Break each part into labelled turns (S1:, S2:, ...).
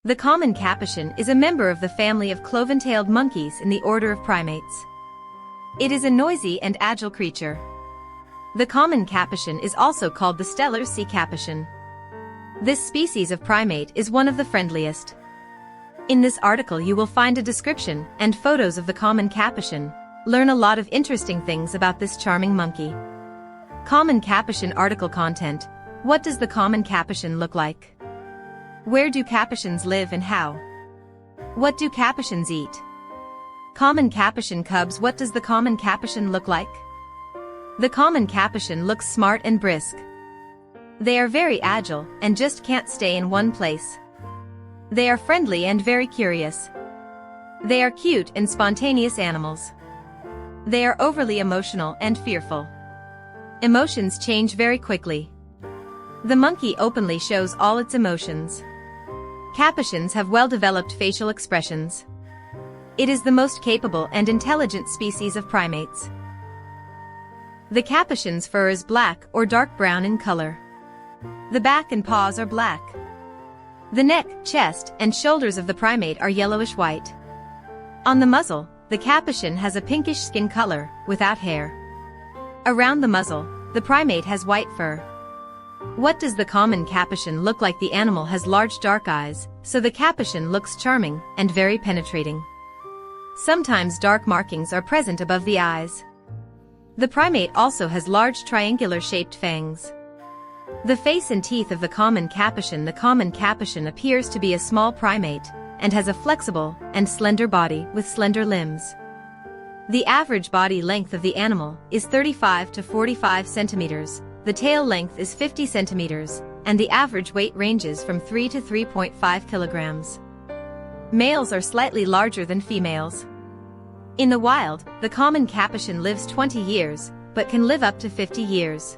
S1: The common capuchin is a member of the family of cloven-tailed monkeys in the order of primates. It is a noisy and agile creature. The common capuchin is also called the stellar sea capuchin. This species of primate is one of the friendliest. In this article you will find a description and photos of the common capuchin. Learn a lot of interesting things about this charming monkey. Common capuchin article content. What does the common capuchin look like? Where do capuchins live and how? What do capuchins eat? Common capuchin cubs. What does the common capuchin look like? The common capuchin looks smart and brisk. They are very agile and just can't stay in one place. They are friendly and very curious. They are cute and spontaneous animals. They are overly emotional and fearful. Emotions change very quickly. The monkey openly shows all its emotions. Capuchins have well-developed facial expressions. It is the most capable and intelligent species of primates. The capuchin's fur is black or dark brown in color. The back and paws are black. The neck, chest, and shoulders of the primate are yellowish-white. On the muzzle, the capuchin has a pinkish skin color, without hair. Around the muzzle, the primate has white fur. What does the common capuchin look like? The animal has large dark eyes, so the capuchin looks charming and very penetrating. Sometimes dark markings are present above the eyes. The primate also has large triangular-shaped fangs. The face and teeth of the common capuchin. The common capuchin appears to be a small primate and has a flexible and slender body with slender limbs. The average body length of the animal is 35 to 45 centimeters. The tail length is 50 centimeters, and the average weight ranges from 3 to 3.5 kilograms. Males are slightly larger than females. In the wild, the common capuchin lives 20 years, but can live up to 50 years.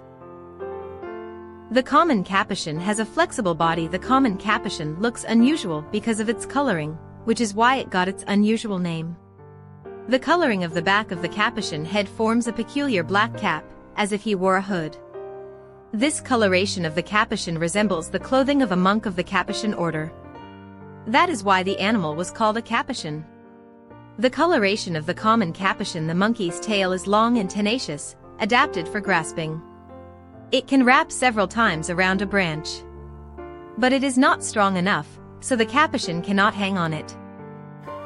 S1: The common capuchin has a flexible body. The common capuchin looks unusual because of its coloring, which is why it got its unusual name. The coloring of the back of the capuchin head forms a peculiar black cap, as if he wore a hood. This coloration of the capuchin resembles the clothing of a monk of the Capuchin order. That is why the animal was called a capuchin. The coloration of the common capuchin. The monkey's tail is long and tenacious, adapted for grasping. It can wrap several times around a branch. But it is not strong enough, so the capuchin cannot hang on it.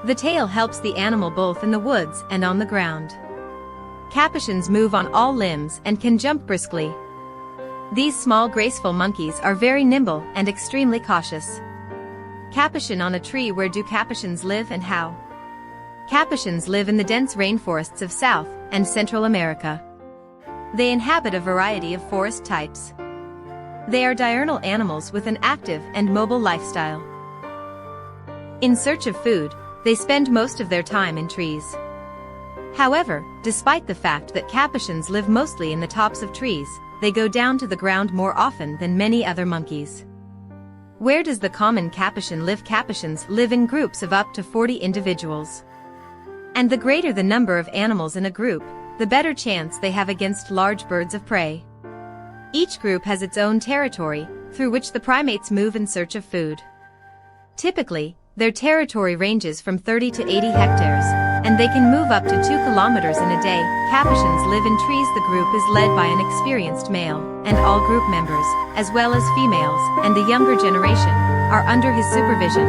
S1: The tail helps the animal both in the woods and on the ground. Capuchins move on all limbs and can jump briskly. These small graceful monkeys are very nimble and extremely cautious. Capuchin on a tree. Where do capuchins live and how? Capuchins live in the dense rainforests of South and Central America. They inhabit a variety of forest types. They are diurnal animals with an active and mobile lifestyle. In search of food, they spend most of their time in trees. However, despite the fact that capuchins live mostly in the tops of trees, they go down to the ground more often than many other monkeys. Where does the common capuchin live? Capuchins live in groups of up to 40 individuals. And the greater the number of animals in a group, the better chance they have against large birds of prey. Each group has its own territory, through which the primates move in search of food. Typically, their territory ranges from 30 to 80 hectares, and they can move up to 2 kilometers in a day. Capuchins live in trees. The group is led by an experienced male, and all group members, as well as females, and the younger generation, are under his supervision.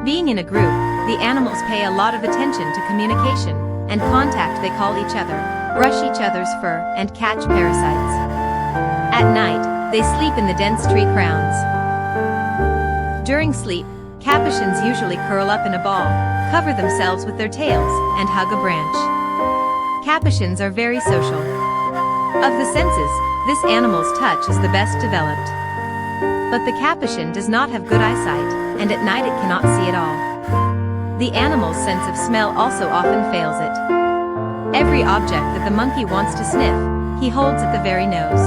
S1: Being in a group, the animals pay a lot of attention to communication and contact. They call each other, brush each other's fur, and catch parasites. At night, they sleep in the dense tree crowns. During sleep, capuchins usually curl up in a ball, cover themselves with their tails, and hug a branch. Capuchins are very social. Of the senses, this animal's touch is the best developed. But the capuchin does not have good eyesight, and at night it cannot see at all. The animal's sense of smell also often fails it. Every object that the monkey wants to sniff, he holds at the very nose.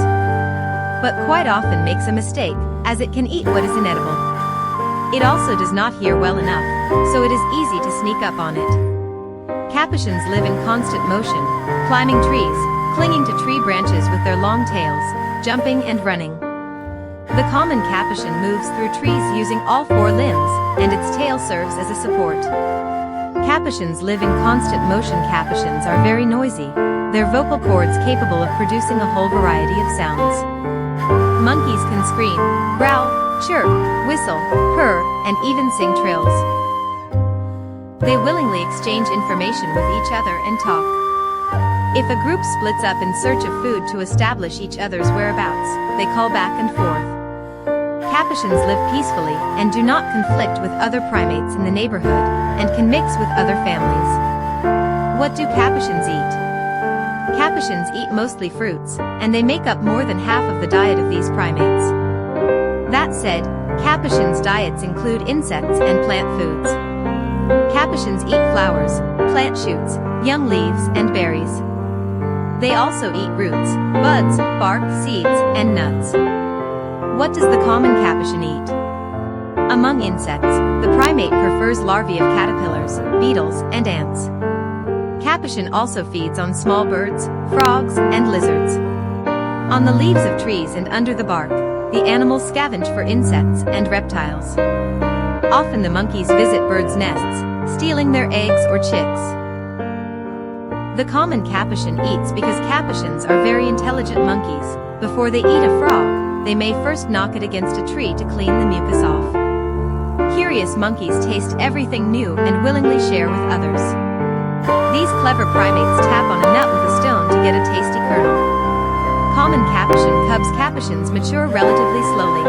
S1: But quite often makes a mistake, as it can eat what is inedible. It also does not hear well enough, so it is easy to sneak up on it. Capuchins live in constant motion, climbing trees, clinging to tree branches with their long tails, jumping and running. The common capuchin moves through trees using all four limbs, and its tail serves as a support. Capuchins live in constant motion. Capuchins are very noisy, their vocal cords capable of producing a whole variety of sounds. Monkeys can scream, growl, chirp, whistle, purr, and even sing trills. They willingly exchange information with each other and talk. If a group splits up in search of food to establish each other's whereabouts, they call back and forth. Capuchins live peacefully and do not conflict with other primates in the neighborhood, and can mix with other families. What do capuchins eat? Capuchins eat mostly fruits, and they make up more than half of the diet of these primates. That said, capuchins' diets include insects and plant foods. Capuchins eat flowers, plant shoots, young leaves, and berries. They also eat roots, buds, bark, seeds, and nuts. What does the common capuchin eat? Among insects, the primate prefers larvae of caterpillars, beetles, and ants. Capuchin also feeds on small birds, frogs, and lizards. On the leaves of trees and under the bark, the animals scavenge for insects and reptiles. Often the monkeys visit birds' nests, stealing their eggs or chicks. The common capuchin eats because capuchins are very intelligent monkeys. Before they eat a frog, they may first knock it against a tree to clean the mucus off. Curious monkeys taste everything new and willingly share with others. These clever primates tap on a nut with a stone to get a tasty kernel. Common capuchin cubs. Capuchins mature relatively slowly.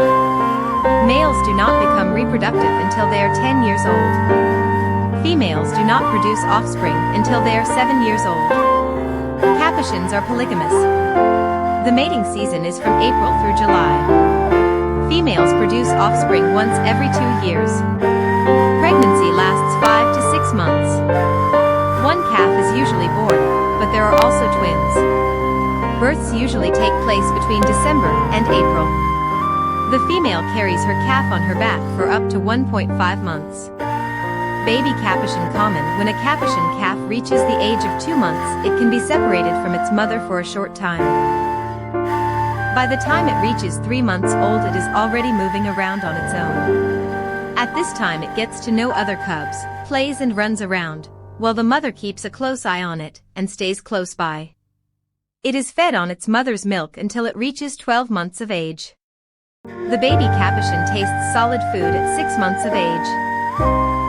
S1: Males do not become reproductive until they are 10 years old. Females do not produce offspring until they are 7 years old. Capuchins are polygamous. The mating season is from April through July. Females produce offspring once every 2 years. Pregnancy lasts 5 to 6 months. One calf is usually born, but there are also twins. Births usually take place between December and April. The female carries her calf on her back for up to 1.5 months. Baby capuchin common. When a capuchin calf reaches the age of 2 months, it can be separated from its mother for a short time. By the time it reaches 3 months old, it is already moving around on its own. At this time it gets to know other cubs, plays and runs around, while the mother keeps a close eye on it, and stays close by. It is fed on its mother's milk until it reaches 12 months of age. The baby capuchin tastes solid food at 6 months of age.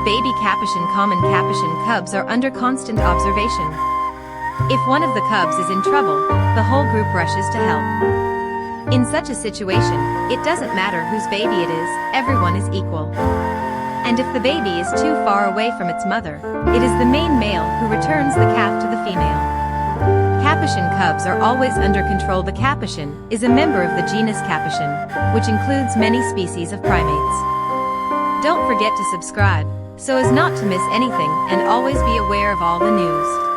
S1: Baby capuchin. Common capuchin cubs are under constant observation. If one of the cubs is in trouble, the whole group rushes to help. In such a situation, it doesn't matter whose baby it is, everyone is equal. And if the baby is too far away from its mother, it is the main male who returns the calf to the female. Capuchin cubs are always under control. The capuchin is a member of the genus Capuchin, which includes many species of primates. Don't forget to subscribe, so as not to miss anything, and always be aware of all the news.